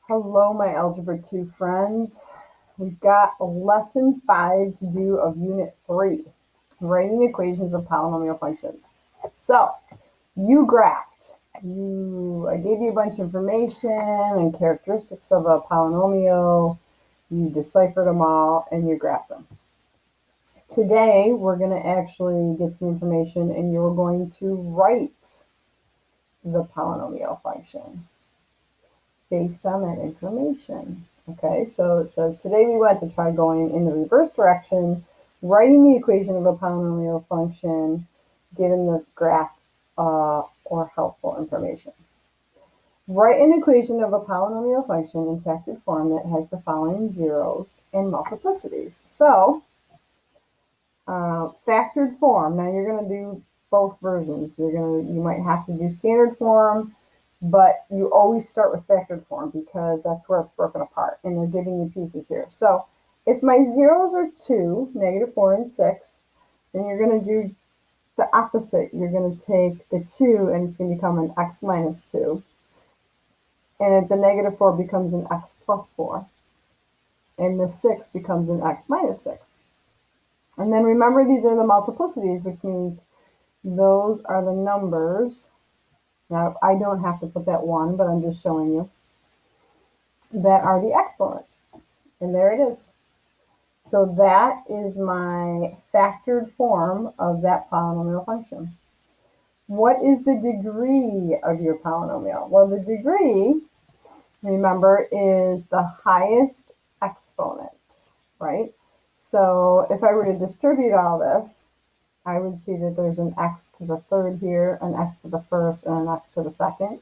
Hello, my Algebra 2 friends. We've got lesson 5 to do of unit 3, writing equations of polynomial functions. So, you graphed. I gave you a bunch of information and characteristics of a polynomial. You deciphered them all and you graphed them. Today, we're going to actually get some information and you're going to write the polynomial function based on that information. Okay, so it says, today we want to try going in the reverse direction, writing the equation of a polynomial function, given the graph or helpful information. Write an equation of a polynomial function in factored form that has the following zeros and multiplicities. So, factored form, now you're going to do both versions. You might have to do standard form, but you always start with factored form because that's where it's broken apart and they're giving you pieces here. So if my zeros are 2, -4 and 6, then you're going to do the opposite. You're going to take the 2 and it's going to become an x minus 2. And the -4 becomes an x plus 4. And the 6 becomes an x minus 6. And then remember, these are the multiplicities, which means those are the numbers. Now, I don't have to put that 1, but I'm just showing you. That are the exponents. And there it is. So that is my factored form of that polynomial function. What is the degree of your polynomial? Well, the degree, remember, is the highest exponent, right? So if I were to distribute all this, I would see that there's an x to the third here, an x to the first, and an x to the second.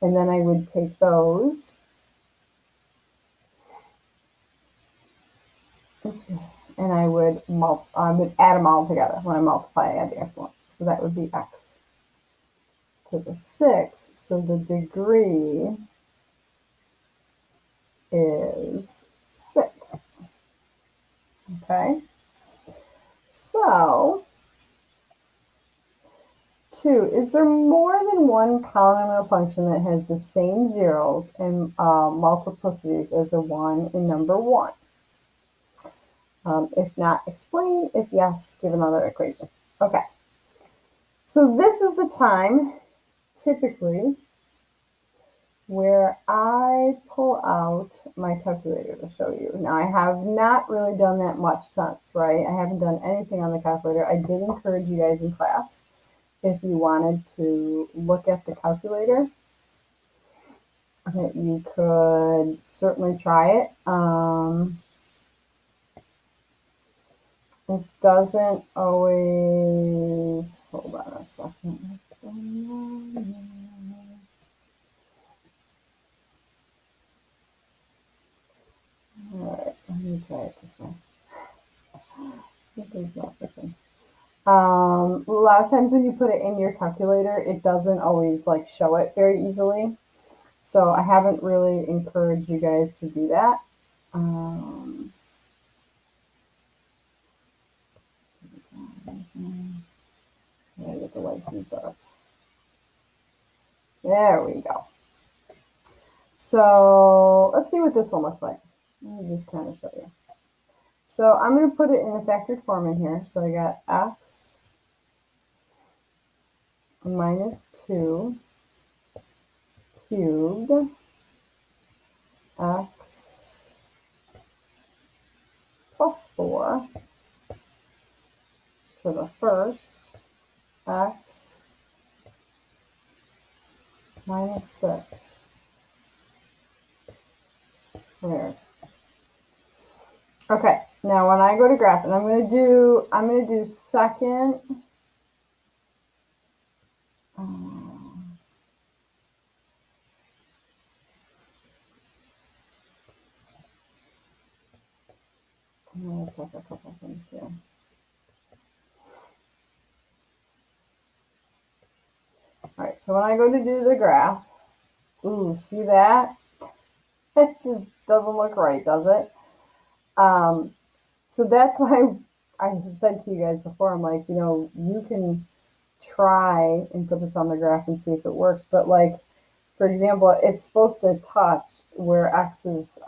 And then I would take those, and I would add them all together. When I multiply, I add the exponents. So that would be x to the 6. So the degree is 6. Okay? So, 2, is there more than one polynomial function that has the same zeros and multiplicities as the one in number 1? If not, explain. If yes, give another equation. Okay. So this is the time, typically, where I pull out my calculator to show you. Now, I have not really done that much since, right? I haven't done anything on the calculator. I did encourage you guys in class, if you wanted to look at the calculator, that you could certainly try it. It doesn't always, hold on a second, what's going on here? All right, let me try it this way. It's not working. A lot of times when you put it in your calculator, it doesn't always like show it very easily. So I haven't really encouraged you guys to do that. Gotta get the license up. There we go. So let's see what this one looks like. Let me just kind of show you. So I'm going to put it in a factored form in here. So I got x minus 2 cubed x plus 4 to the first x minus 6 squared. Okay, now when I go to graph, and I'm going to do second. I'm going to check a couple things here. All right, so when I go to do the graph, ooh, see that? It just doesn't look right, does it? So that's why I said to you guys before, I'm like, you can try and put this on the graph and see if it works, but like For example, it's supposed to touch where x is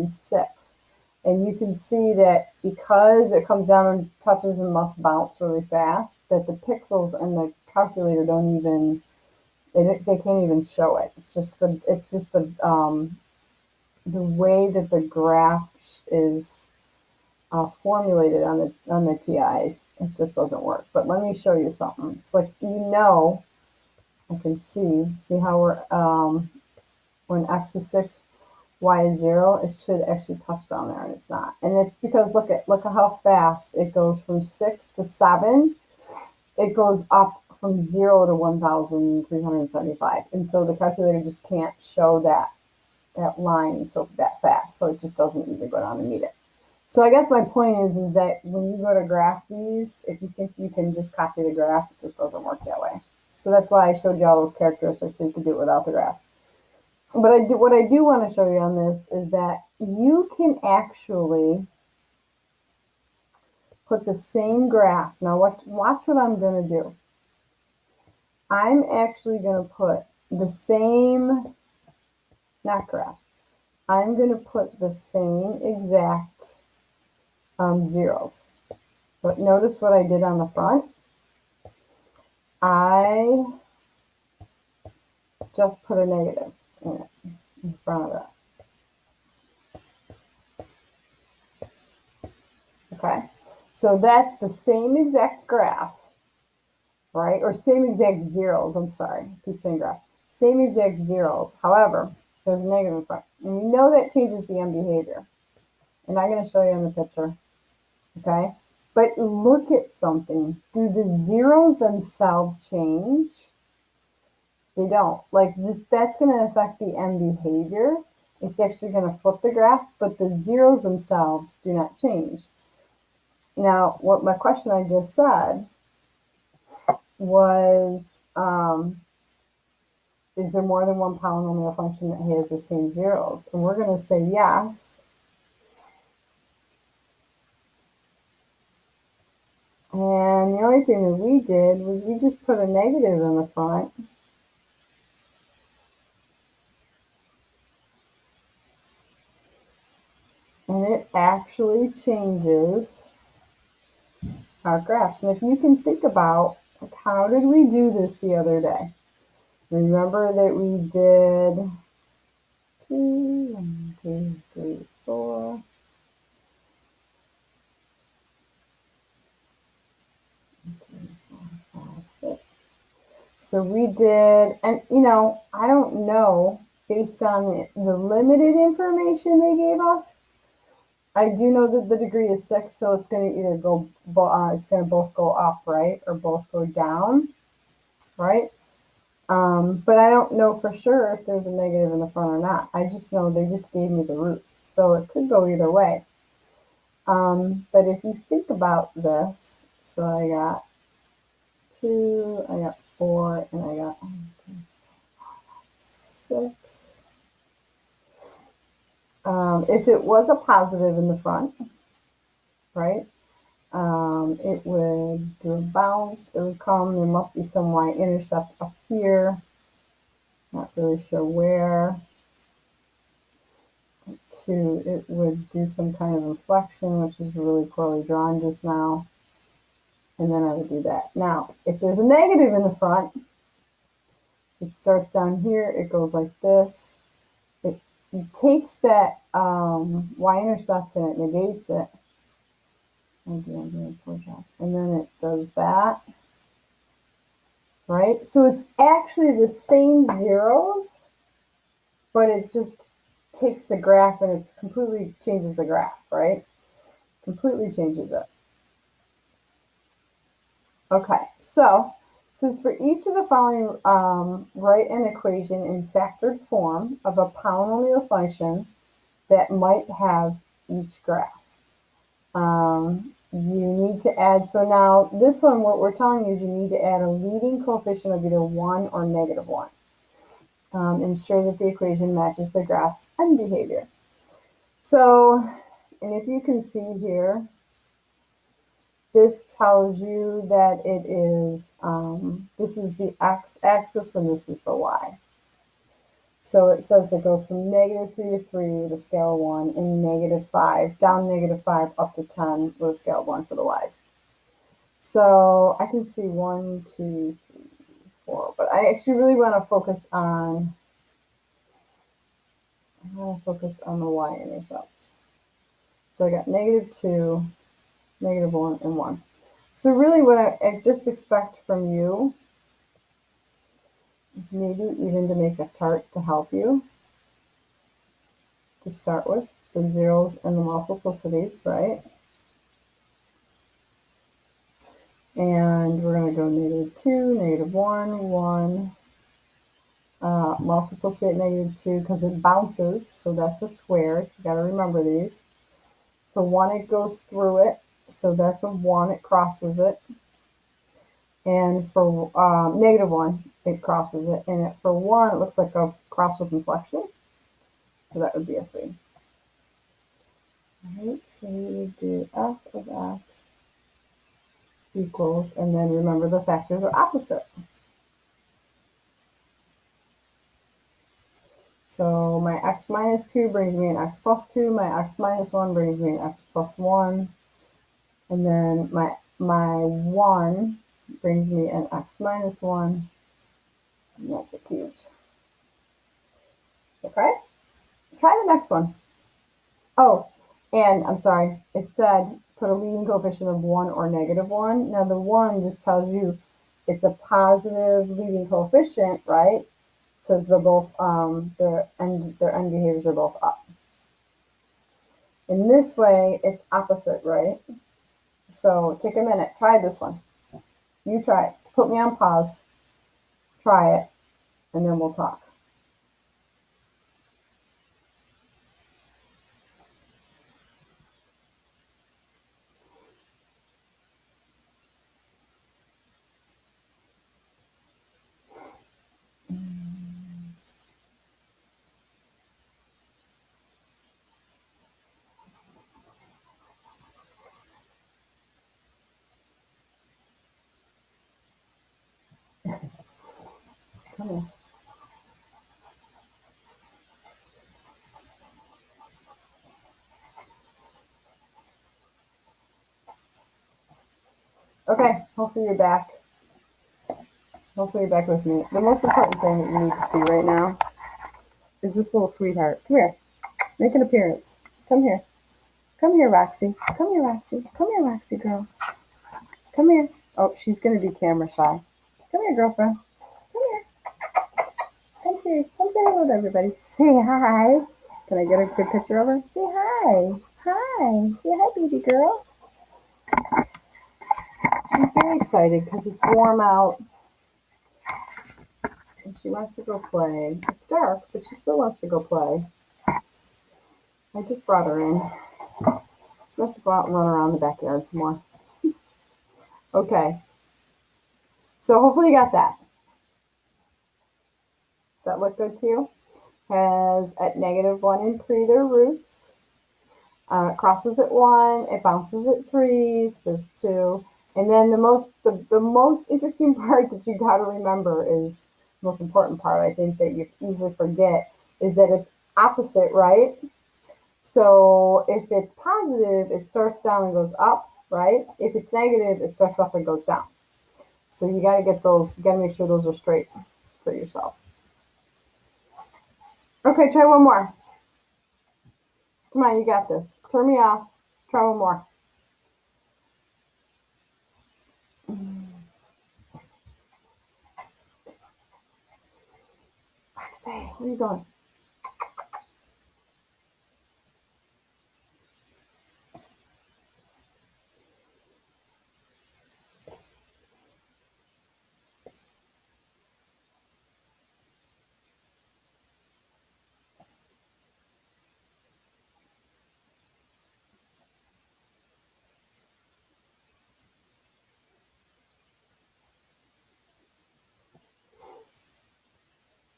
6. And you can see that because it comes down and touches and must bounce really fast, that the pixels in the calculator don't even, they can't even show it. It's just the way that the graph is formulated on the TIs. It just doesn't work. But let me show you something. It's like, I can see how we're, when x is 6, y is 0, it should actually touch down there, and it's not. And it's because look at how fast it goes from 6 to 7. It goes up from 0 to 1,375. And so the calculator just can't show that line so that fast. So it just doesn't even go down to meet it. So I guess my point is that when you go to graph these, if you think you can just copy the graph, it just doesn't work that way. So that's why I showed you all those characteristics so you could do it without the graph. But what I do want to show you on this is that you can actually put the same graph. Now watch what I'm going to do. I'm actually going to put the same, not graph, I'm going to put the same exact zeros. But notice what I did on the front. I just put a negative in front of it. Okay, so that's the same exact graph, right? Or same exact zeros, I'm sorry, I keep saying graph. Same exact zeros, however, there's a negative in front. And we know that changes the end behavior. And I'm going to show you on the picture, okay? But look at something. Do the zeros themselves change? They don't. Like, that's going to affect the end behavior. It's actually going to flip the graph, but the zeros themselves do not change. Now, what my question I just said was, is there more than one polynomial function that has the same zeros? And we're going to say yes. And the only thing that we did was we just put a negative in the front. And it actually changes our graphs. And if you can think about, like, how did we do this the other day? Remember that we did 2, 1, 2, 3, 4. So we did, and I don't know, based on the limited information they gave us, I do know that the degree is 6, so it's going to either go, it's going to both go up, right, or both go down, right? But I don't know for sure if there's a negative in the front or not. I just know they just gave me the roots, so it could go either way. But if you think about this, so I got 2, I got 4, and I got 6. If it was a positive in the front, right, it would do a bounce. It would come. There must be some y-intercept up here. Not really sure where. 2, it would do some kind of inflection, which is really poorly drawn just now. And then I would do that. Now, if there's a negative in the front, it starts down here. It goes like this. It takes that y-intercept and it negates it. Maybe I'm doing a poor job. And then it does that. Right? So it's actually the same zeros, but it just takes the graph and it completely changes the graph, right? Completely changes it. Okay, so since for each of the following, write an equation in factored form of a polynomial function that might have each graph. You need to add, so now this one, what we're telling you is you need to add a leading coefficient of either 1 or -1. Ensure that the equation matches the graph's end behavior. So, and if you can see here, this tells you that it is, this is the x-axis and this is the y. So it says it goes from -3 to 3 with a scale of 1, and -5, down -5 up to 10 with a scale of 1 for the y's. So I can see 1, 2, 3, 4, but I actually really want to focus on the y-intercepts. So I got -2, -1, and 1. So really what I just expect from you is maybe even to make a chart to help you to start with, the zeros and the multiplicities, right? And we're going to go -2, -1, 1, multiplicity at -2 because it bounces, so that's a square. You got to remember these. For 1, it goes through it, so that's a 1, it crosses it. And for -1, it crosses it. And for 1, it looks like a cross with inflection, so that would be a 3. All right, so we would do f of x equals, and then remember the factors are opposite. So my x minus 2 brings me an x plus 2. My x minus 1 brings me an x plus 1. And then my 1 brings me an x minus 1. And that's a cube. Okay? Try the next one. Oh, and I'm sorry. It said put a leading coefficient of 1 or -1. Now the 1 just tells you it's a positive leading coefficient, right? So they're both their end behaviors are both up. In this way, it's opposite, right? So take a minute, try this one. You try it. Put me on pause, try it, and then we'll talk. Come here. Okay, hopefully you're back. Hopefully you're back with me. The most important thing that you need to see right now is this little sweetheart. Come here. Make an appearance. Come here. Come here, Roxy. Come here, Roxy. Come here, Roxy girl. Come here. Oh, she's going to be camera shy. Come here, girlfriend. Come here. Come say hello to everybody. Say hi. Can I get a good picture of her? Say hi. Hi. Say hi, baby girl. She's very excited because it's warm out. And she wants to go play. It's dark, but she still wants to go play. I just brought her in. She wants to go out and run around the backyard some more. Okay. So hopefully you got that. That look good to you? Has at -1 and 3 their roots. It crosses at 1. It bounces at 3s. There's 2. And then the most interesting part that you got to remember is the most important part, I think, that you easily forget is that it's opposite, right? So if it's positive, it starts down and goes up, right? If it's negative, it starts up and goes down. So you got to get those, you got to make sure those are straight for yourself. Okay, try one more. Come on, you got this. Turn me off. Try one more. Roxy, where are you going?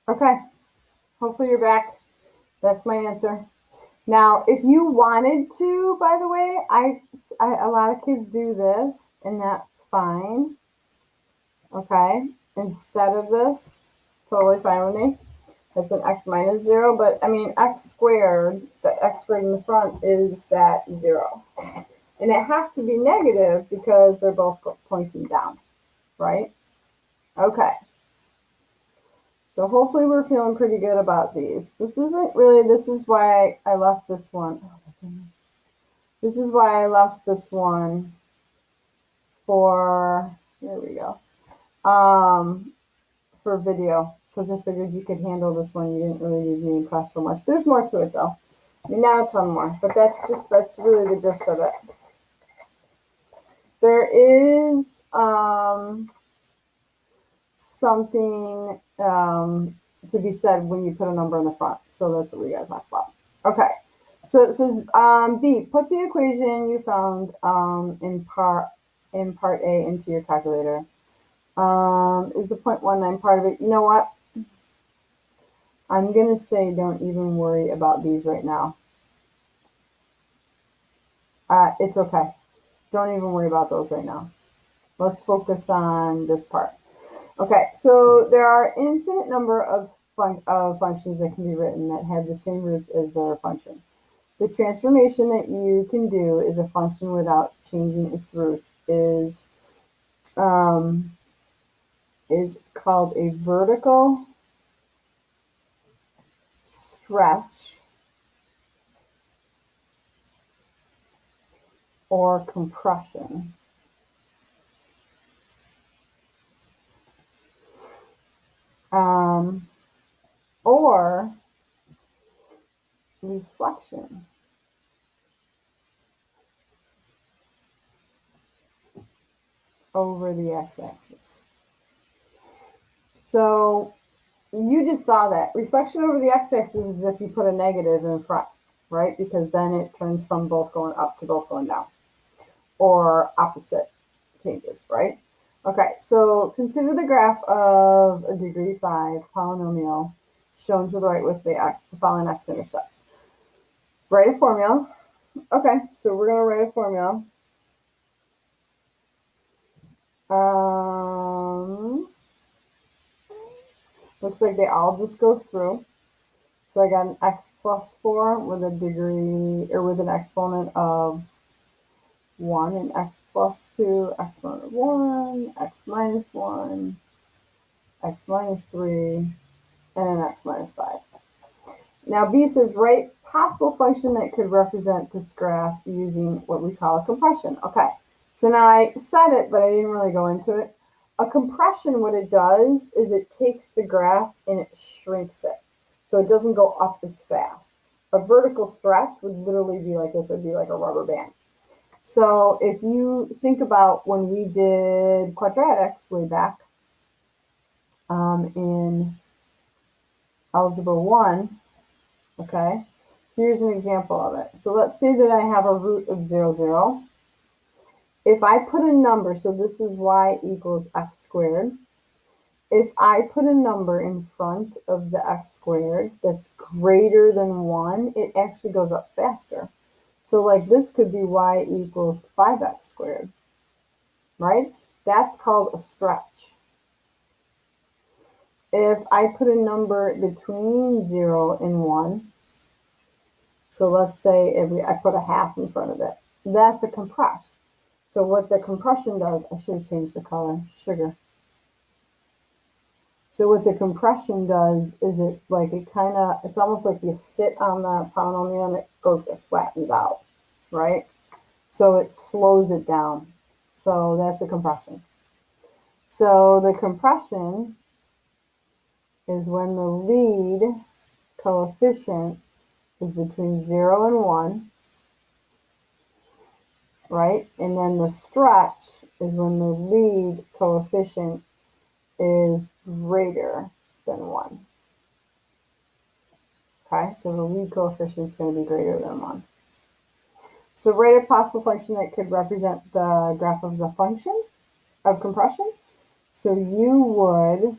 Okay, hopefully you're back. That's my answer. Now, if you wanted to, by the way, a lot of kids do this, and that's fine. Okay, instead of this, totally fine with me. That's an x minus 0, but I mean x squared, the x squared in the front is that 0. And it has to be negative because they're both pointing down, right? Okay. So hopefully we're feeling pretty good about these. This isn't really, this is why I left this one. Oh my goodness. This is why I left this one for, there we go, for video, because I figured you could handle this one. You didn't really need me in class so much. There's more to it though. I mean, not a ton more, but that's really the gist of it. There is something to be said when you put a number in the front. So that's what we got to talk about. Okay. So it says B, put the equation you found in part A into your calculator. Is the 0.19 part of it? You know what? I'm going to say don't even worry about these right now. It's okay. Don't even worry about those right now. Let's focus on this part. Okay, so there are infinite number of functions that can be written that have the same roots as their function. The transformation that you can do is a function without changing its roots is called a vertical stretch or compression. Or reflection. Over the x-axis. So you just saw that. Reflection over the x-axis is if you put a negative in front, right? Because then it turns from both going up to both going down. Or opposite changes, right? Okay, so consider the graph of a degree 5 polynomial shown to the right with the following x-intercepts. Write a formula. Okay, so we're going to write a formula. Looks like they all just go through. So I got an x plus 4 with a degree, or with an exponent of 1, and x plus 2, exponent of 1, x minus 1, x minus 3, and an x minus 5. Now B says write possible function that could represent this graph using what we call a compression. Okay, so now I said it, but I didn't really go into it. A compression, what it does is it takes the graph and it shrinks it. So it doesn't go up as fast. A vertical stretch would literally be like this. It would be like a rubber band. So if you think about when we did quadratics way back in Algebra 1, okay, here's an example of it. So let's say that I have a root of 0, 0. If I put a number, so this is y equals x squared. If I put a number in front of the x squared that's greater than 1, it actually goes up faster. So like this could be y equals 5x squared, right? That's called a stretch. If I put a number between 0 and 1, so let's say I put a half in front of it, that's a compress. So what the compression does, I should have changed the color, sugar. So what the compression does is it's almost like you sit on the polynomial and it flattens out, right? So it slows it down. So that's a compression. So the compression is when the lead coefficient is between 0 and 1, right? And then the stretch is when the lead coefficient is greater than 1. Okay, so the lead coefficient is going to be greater than 1. So write a possible function that could represent the graph of the function of compression. So you'd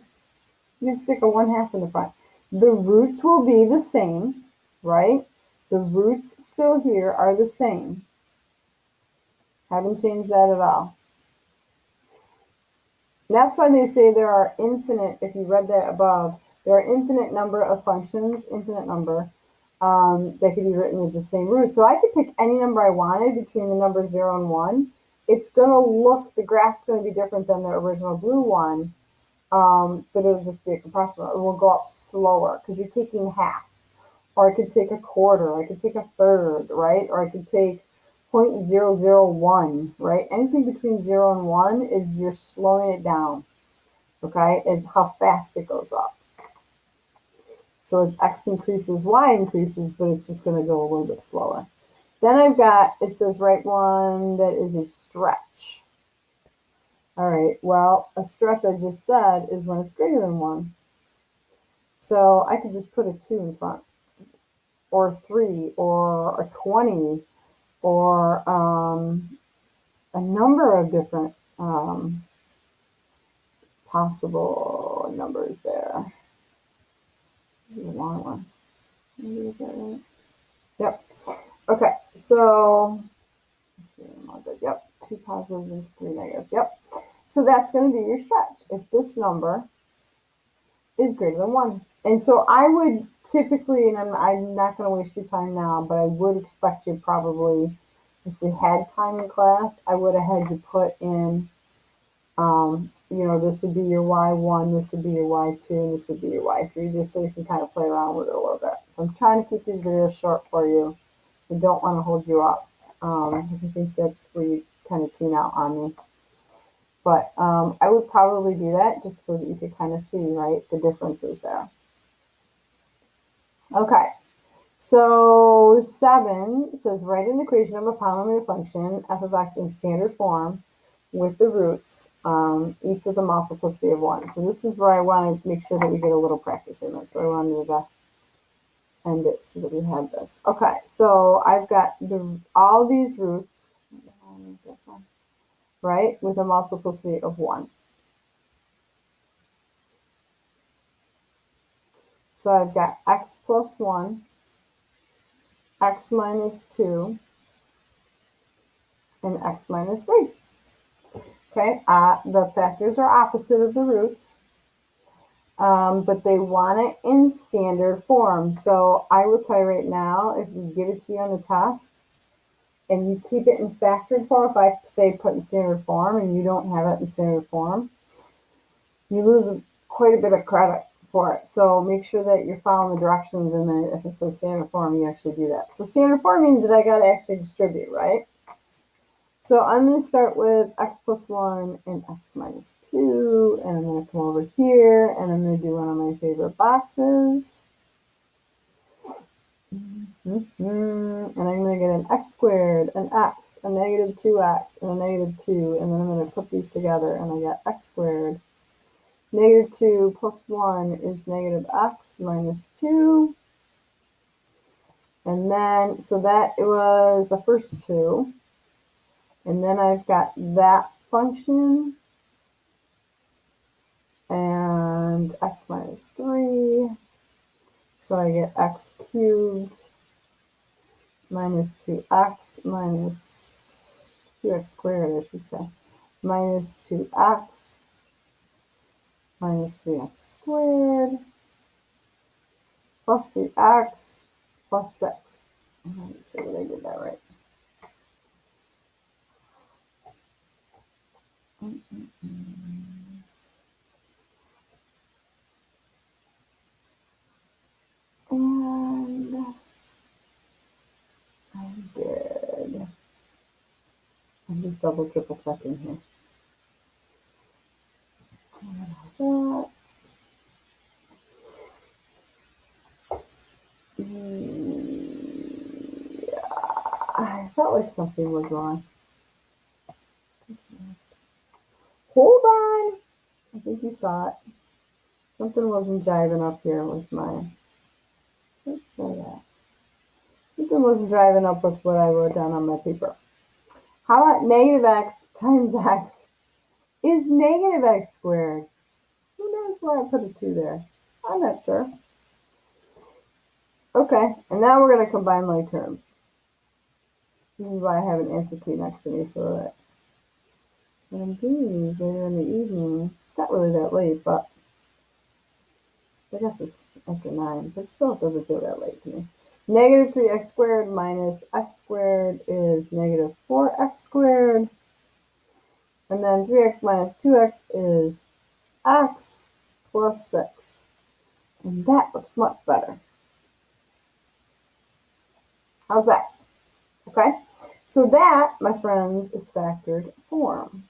stick a 1/2 in the front. The roots will be the same, right? The roots still here are the same. Haven't changed that at all. That's why they say there are infinite, if you read that above, There are infinite number of functions, infinite number, that could be written as the same root. So I could pick any number I wanted between the number 0 and 1. It's going to look, the graph's going to be different than the original blue one, but it'll just be a compression. It will go up slower because you're taking half. Or I could take a quarter, I could take a third, right? Or I could take 0.001, right? Anything between 0 and 1 is you're slowing it down, okay? Is how fast it goes up. So as x increases, y increases, but it's just going to go a little bit slower. Then I've got, it says write one that is a stretch. All right, well, a stretch I just said is when it's greater than 1. So I could just put a 2 in front, or 3, or a 20, or a number of different possible numbers there. This is a long one. Maybe is that right? Yep. Okay, so yep, 2 positives and 3 negatives. Yep. So that's going to be your stretch if this number is greater than 1. And so I would typically, and I'm not going to waste your time now, but I would expect you probably, if we had time in class, I would have had you put in, you know, this would be your y1, this would be your y2, and this would be your y3, just so you can kind of play around with it a little bit. I'm trying to keep these videos short for you, so don't want to hold you up, because I think that's where you kind of tune out on me. But I would probably do that just so that you could kind of see, right, the differences there. Okay, so 7 says write an equation of a polynomial function f of x in standard form with the roots, each with a multiplicity of 1. So this is where I want to make sure that we get a little practice in. That's where I wanted to end it so that we have this. Okay, so I've got all these roots, right, with a multiplicity of 1. So I've got x plus 1, x minus 2, and x minus 3. Okay, the factors are opposite of the roots, but they want it in standard form. So I will tell you right now, if we give it to you on the test, and you keep it in factored form, if I say put in standard form and you don't have it in standard form, you lose quite a bit of credit for it. So make sure that you're following the directions, and then if it says standard form, you actually do that. So standard form means that I got to actually distribute, right? So I'm going to start with x plus 1 and x minus 2, and I'm going to come over here, and I'm going to do one of my favorite boxes. And I'm going to get an x squared, an x, a negative 2x, and a negative 2, and then I'm going to put these together, and I got x squared. Negative 2 plus 1 is negative x minus 2. And then, so that it was the first two. And then I've got that function and x minus 3. So I get x cubed minus 2x minus 2x squared, I should say, minus 2x minus 3x squared plus 3x plus 6. I'm not sure that I did that right. And I did. I'm just double, triple checking here. That. Yeah, I felt like something was wrong. Hold on. I think you saw it. Something wasn't jiving up here with my. Let's try that. Something wasn't driving up with what I wrote down on my paper. How about negative x times x is negative x squared? Who knows why I put a 2 there? I'm not sure. Okay, and now we're going to combine like terms. This is why I have an answer key next to me, so that when I'm doing these later in the evening, it's not really that late, but I guess it's after 9, but still it doesn't feel that late to me. Negative 3x squared minus x squared is negative 4x squared. And then 3x minus 2x is x plus 6. And that looks much better. How's that? Okay. So that, my friends, is factored form.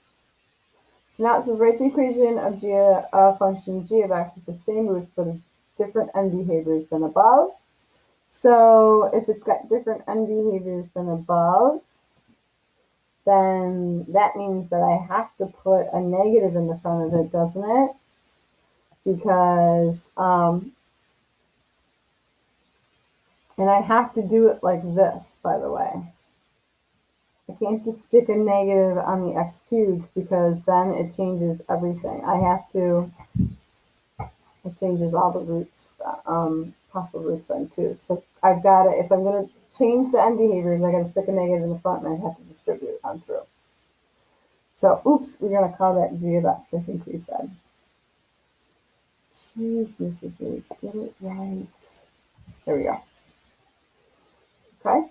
So now it says write the equation of function g of x with the same roots but has different end behaviors than above. So if it's got different end behaviors than above, then that means that I have to put a negative in the front of it, doesn't it? Because, and I have to do it like this, by the way. I can't just stick a negative on the x cubed because then it changes everything. It changes all the roots, possible roots then too. So I've got to, if I'm going to change the end behaviors, I got to stick a negative in the front and I have to distribute it on through. So, oops, we're going to call that g of x, I think we said. Jeez, Mrs. Reese, get it right. There we go. Okay.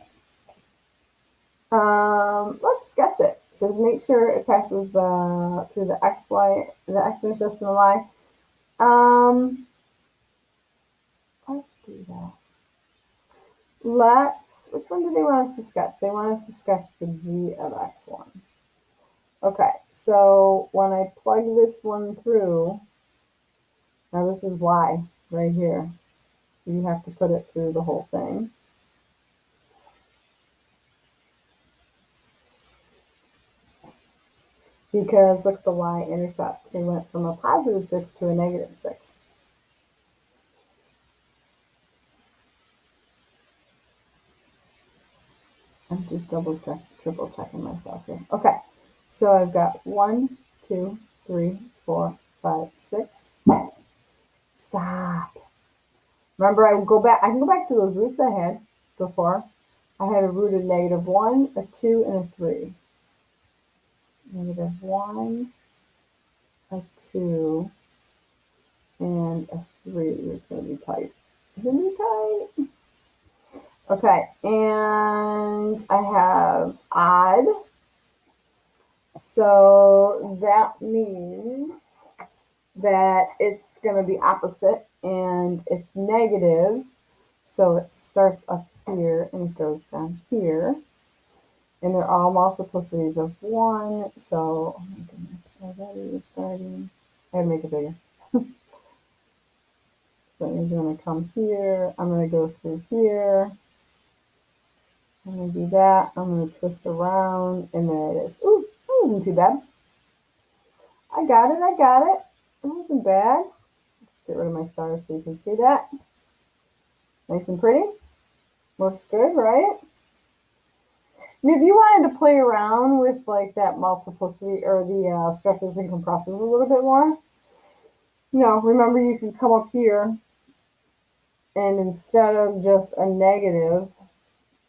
Let's sketch it. It says make sure it passes through the x, y, the x-intercepts and the y. Let's do that. Which one do they want us to sketch? They want us to sketch the g of x1. Okay, so when I plug this one through, now this is y right here. You have to put it through the whole thing. Because look at the y-intercept. It went from a positive 6 to a negative 6. I'm just triple checking myself here. Okay, so I've got 1, 2, 3, 4, 5, 6. Stop. Remember, I can go back to those roots I had before. I had a root of negative 1, a 2, and a 3. Negative 1, a 2, and a 3 is going to be tight. It's going to be tight. Okay, and I have odd. So that means that it's going to be opposite and it's negative. So it starts up here and it goes down here. And they're all multiplicities of 1. So, oh my goodness, already we're starting. I gotta make it bigger. So it's going to come here. I'm going to go through here. I'm going to do that. I'm going to twist around. And there it is. Ooh, that wasn't too bad. I got it. It wasn't bad. Let's get rid of my stars so you can see that. Nice and pretty. Looks good, right? And if you wanted to play around with like that multiplicity or the stretches and compresses a little bit more, remember you can come up here and instead of just a negative,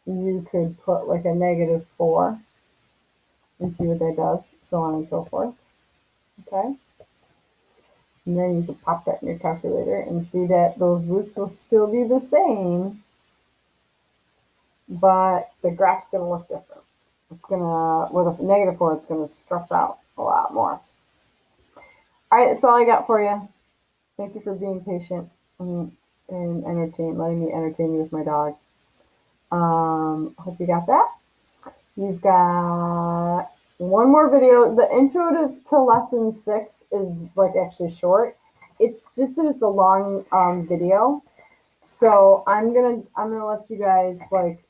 you could put like a negative 4 and see what that does, so on and so forth. Okay. And then you can pop that in your calculator and see that those roots will still be the same, but the graph's going to look different. It's going to, with a negative 4, it's going to stretch out a lot more. All right, that's all I got for you. Thank you for being patient and letting me entertain you with my dog. Hope you got that. You've got one more video. The intro to lesson 6 is like actually short. It's just that it's a long video. So I'm gonna let you guys, like,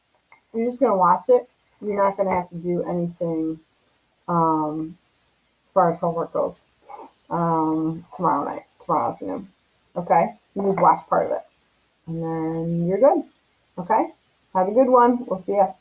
you're just gonna watch it. You're not gonna have to do anything as far as homework goes tomorrow afternoon. Okay? You just watch part of it. And then you're good. Okay? Have a good one. We'll see ya.